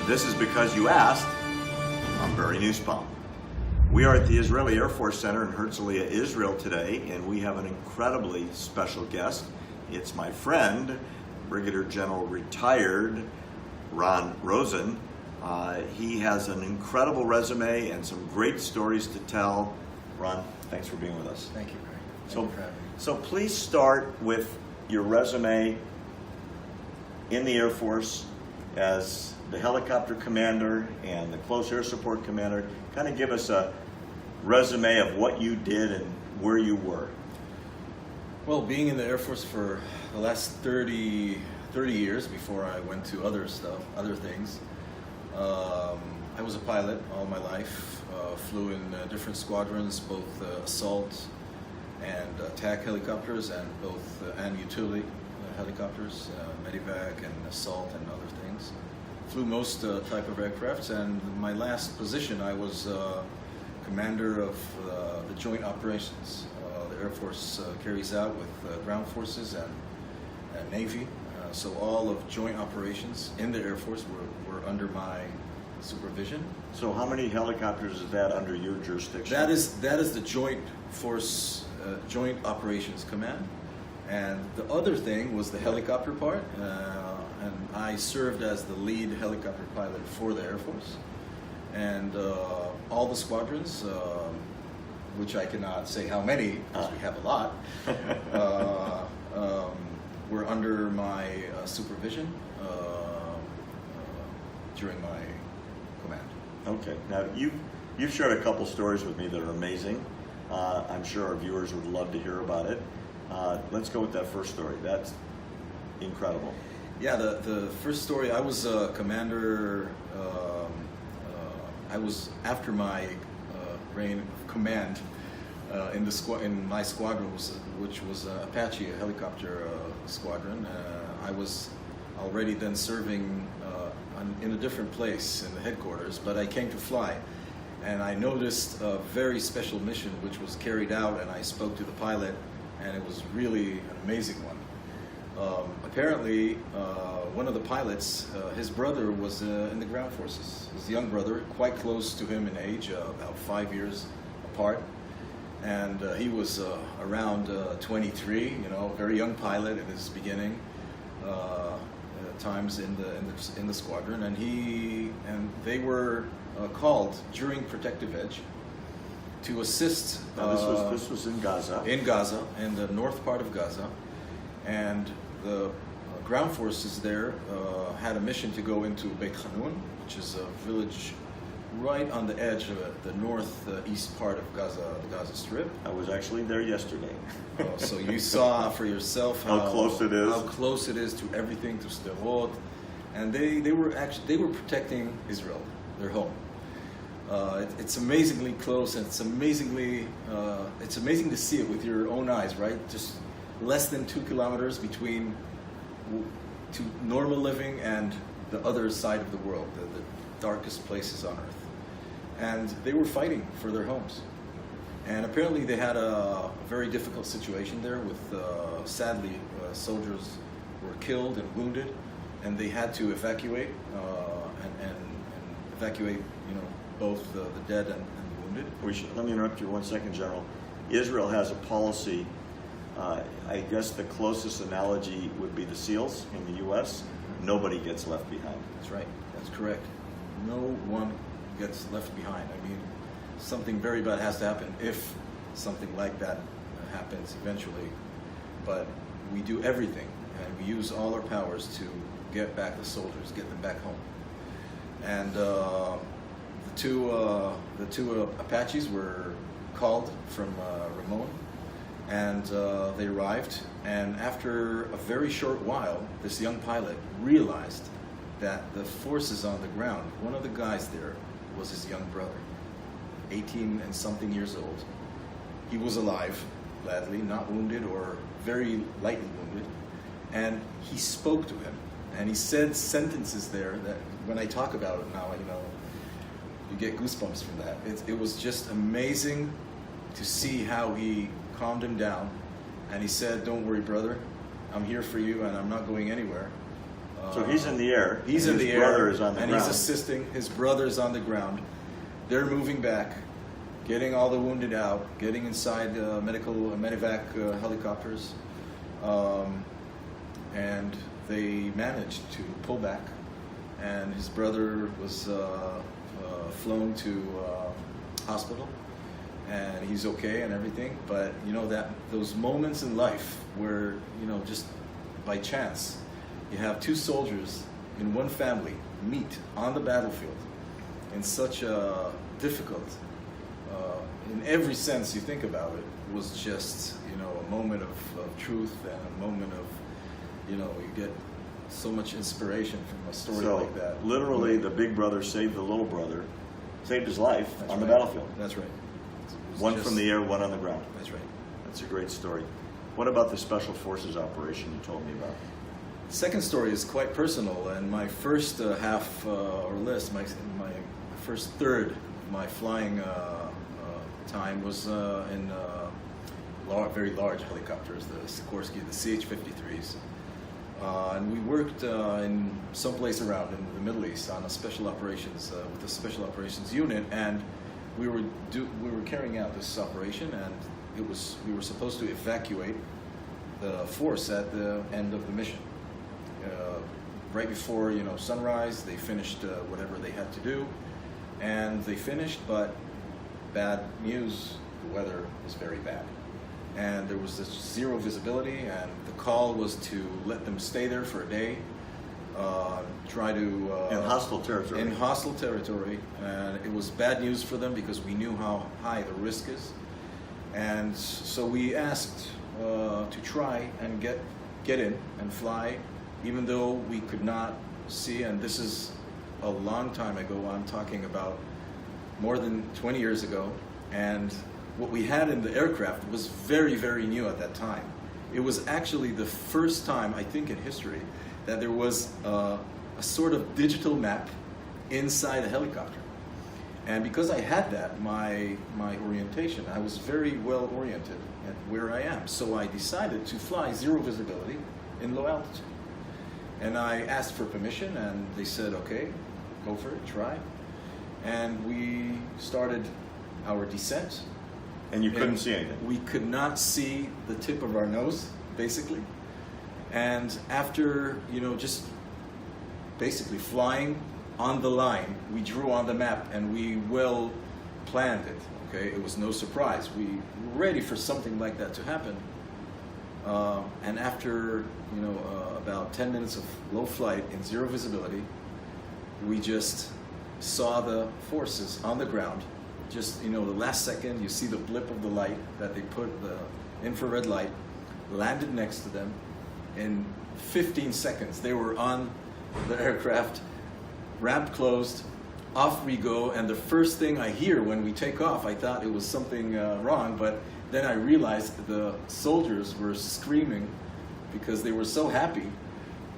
This is because you asked. I'm Barry Nussbaum. We are at the Israeli Air Force Center in Herzliya, Israel today, and we have an incredibly special guest. It's my friend, Brigadier General retired Yaron Rosen. He has an incredible resume and some great stories to tell. Ron, thanks for being with us. Thank you, Barry. Thank you for having me. So please start with your resume in the Air Force as the helicopter commander and the close air support commander. Kind of give us a resume of what you did and where you were. Well, being in the Air Force for the last 30 years before I went to other things, I was a pilot all my life. Flew in different squadrons, both assault and attack helicopters, and and utility helicopters, medevac and assault and other things. Flew most type of aircrafts, and my last position I was commander of the joint operations the Air Force carries out with ground forces and Navy. So all of joint operations in the Air Force were under my supervision. So how many helicopters is that under your jurisdiction? That is the Joint Force Joint Operations Command, and the other thing was the helicopter part, and I served as the lead helicopter pilot for the Air Force, and all the squadrons, which I cannot say how many because we have a lot, were under my supervision during my command. Okay. Now you've shared a couple stories with me that are amazing. I'm sure our viewers would love to hear about it. Let's go with that first story. That's incredible. Yeah, the first story, I was a commander. I was after my reign of command in my squadron, which was Apache, a helicopter squadron. I was already then serving in a different place in the headquarters, but I came to fly, and I noticed a very special mission which was carried out, and I spoke to the pilot, and it was really an amazing one. Apparently, one of the pilots, his brother was in the ground forces. His young brother, quite close to him in age, about 5 years apart, and he was around 23. Very young pilot in his beginning times in the squadron, and they were called during Protective Edge to assist. Now this was in Gaza. In Gaza, in the north part of Gaza, and the ground forces there had a mission to go into Beit Hanun, which is a village right on the edge of the northeast part of Gaza, the Gaza Strip. I was actually there yesterday. So you saw for yourself how close it is. How close it is to everything, to Sderot, and they were protecting Israel, their home. It's amazingly close, and it's amazing to see it with your own eyes, right? Just less than 2 kilometers between to normal living and the other side of the world, the darkest places on earth. And they were fighting for their homes. And apparently they had a very difficult situation there with, sadly, soldiers were killed and wounded, and they had to evacuate, and evacuate, both the dead and the wounded. Let me interrupt you 1 second, General. Israel has a policy, I guess the closest analogy would be the SEALs in the U.S. Nobody gets left behind. That's right. That's correct. No one gets left behind. I mean, something very bad has to happen if something like that happens eventually. But we do everything, and we use all our powers to get back the soldiers, get them back home. And the two Apaches were called from Ramon, and they arrived. And after a very short while, this young pilot realized that the forces on the ground, one of the guys there was his young brother, 18 and something years old. He was alive, gladly, not wounded or very lightly wounded. And he spoke to him, and he said sentences there that when I talk about it now, you get goosebumps from that. It was just amazing to see how he calmed him down, and he said, "Don't worry, brother, I'm here for you, and I'm not going anywhere. So he's in the air. He's and in the his air. brother is on the and ground. he's assisting. His brother's on the ground. They're moving back, getting all the wounded out, getting inside medevac helicopters, and they managed to pull back. And his brother was flown to hospital, and he's okay and everything. But you know that those moments in life where just by chance you have two soldiers in one family meet on the battlefield in such a difficult, in every sense you think about it, was just a moment of truth and a moment of you get so much inspiration from a story like that. Literally, the big brother saved the little brother, saved his life That's on the right. battlefield. That's right. One from the air, one on the ground. That's right. That's a great story. What about the Special Forces operation you told me about? Second story is quite personal, and my first half or less, my first third of my flying time was in very large helicopters, the Sikorsky, the CH-53s. And we worked in some place around in the Middle East on a special operations with a special operations unit, and we were carrying out this operation, and we were supposed to evacuate the force at the end of the mission. Right before sunrise, they finished whatever they had to do, and they finished. But bad news: the weather was very bad, and there was this zero visibility. And the call was to let them stay there for a day, try to In hostile territory. In hostile territory, and it was bad news for them because we knew how high the risk is, and so we asked to try and get in and fly. Even though we could not see, and this is a long time ago, I'm talking about more than 20 years ago, and what we had in the aircraft was very, very new at that time. It was actually the first time, I think, in history that there was a sort of digital map inside a helicopter. And because I had that, my orientation, I was very well oriented at where I am. So I decided to fly zero visibility in low altitude. And I asked for permission, and they said, okay, go for it, try. And we started our descent. And you couldn't see anything? We could not see the tip of our nose, basically. And after, just basically flying on the line, we drew on the map, and we well planned it, okay? It was no surprise. We were ready for something like that to happen. And after, about 10 minutes of low flight in zero visibility, we just saw the forces on the ground. Just, the last second, you see the blip of the light that they put, the infrared light, landed next to them. In 15 seconds, they were on the aircraft, ramp closed, off we go, and the first thing I hear when we take off, I thought it was something wrong, but then I realized the soldiers were screaming because they were so happy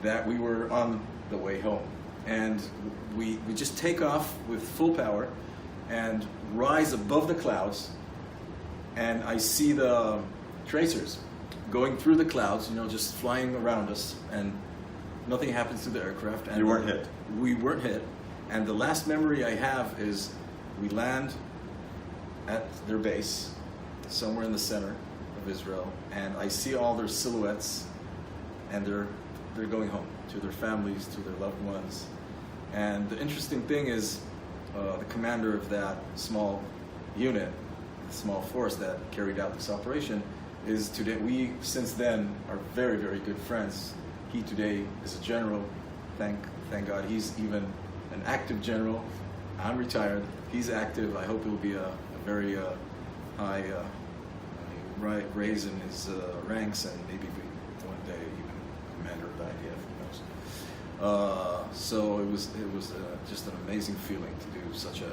that we were on the way home. And we just take off with full power and rise above the clouds, and I see the tracers going through the clouds, just flying around us, and nothing happens to the aircraft. And you weren't hit? We weren't hit. And the last memory I have is we land at their base, somewhere in the center of Israel, and I see all their silhouettes, and they're going home to their families, to their loved ones. And the interesting thing is, the commander of that small unit, the small force that carried out this operation, is today, we since then are very, very good friends. He today is a general, thank God. He's even an active general. I'm retired. He's active. I hope it will be a very high raise in his ranks, and maybe one day even commander of the IAF. Who knows? So it was just an amazing feeling to do such a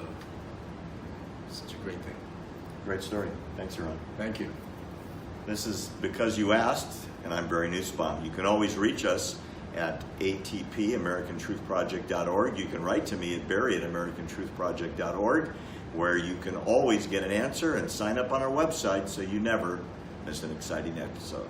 great thing. Great story. Thanks, Yaron. Thank you. This is Because You Asked, and I'm Barry Nussbaum. You can always reach us at ATP, AmericanTruthProject.org. You can write to me at Barry at AmericanTruthProject.org, where you can always get an answer and sign up on our website so you never miss an exciting episode.